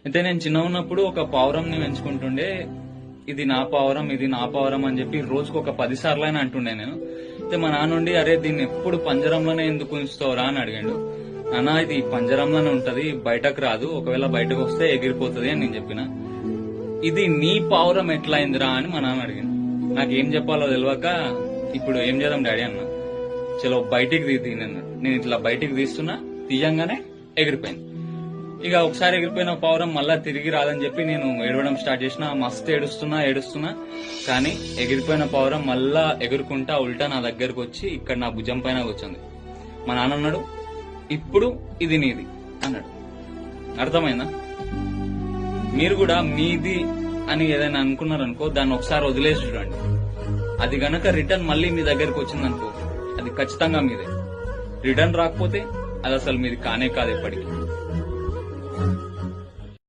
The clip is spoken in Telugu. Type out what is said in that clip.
అయితే నేను చిన్న ఉన్నప్పుడు ఒక పావురంని పెంచుకుంటుండే. ఇది నా పావురం, ఇది నా పావురం అని చెప్పి రోజుకు ఒక 10 సార్లైనా అంటుండే నేను. అయితే మా నాన్న నుండి, అరే దీన్ని ఎప్పుడు పంజరంలోనే ఎందుకు ఉంచుతావురా అని అడిగాడు. నాన్న ఇది పంజరంలోనే ఉంటది, బయటకు రాదు, ఒకవేళ బయటకు వస్తే ఎగిరిపోతుంది అని నేను చెప్పిన. ఇది నీ పావురం ఎట్లా అయిందిరా అని మా నాన్న అడిగాడు. నాకేం చెప్పాలో తెలియక, ఇప్పుడు ఏం చేద్దాం డాడీ అన్న, చలో బయటికి తీయనన్నాడు. నేను ఇట్లా బయటికి తీస్తున్నా, తీయంగానే ఎగిరిపోయింది. ఇక ఒకసారి ఎగిరిపోయిన పావురం మళ్ళా తిరిగి రాదని చెప్పి నేను ఏడవడం స్టార్ట్ చేసిన. మస్తు ఏడుస్తున్నా, కానీ ఎగిరిపోయిన పావురం మళ్ళా ఎగురుకుంటా ఉల్టా నా దగ్గరకు వచ్చి ఇక్కడ నా భుజం పైన కూర్చుంది. మా నాన్న అన్నాడు, ఇప్పుడు ఇది నీది అన్నాడు. అర్థమైందా? మీరు కూడా మీది అని ఏదైనా అనుకున్నారనుకో, దాన్ని ఒకసారి వదిలేసి చూడండి. అది గనక రిటర్న్ మళ్ళీ మీ దగ్గరకు వచ్చిందనుకో, అది ఖచ్చితంగా మీదే. రిటర్న్ రాకపోతే అది అసలు మీది కానే కాదు ఎప్పటికీ.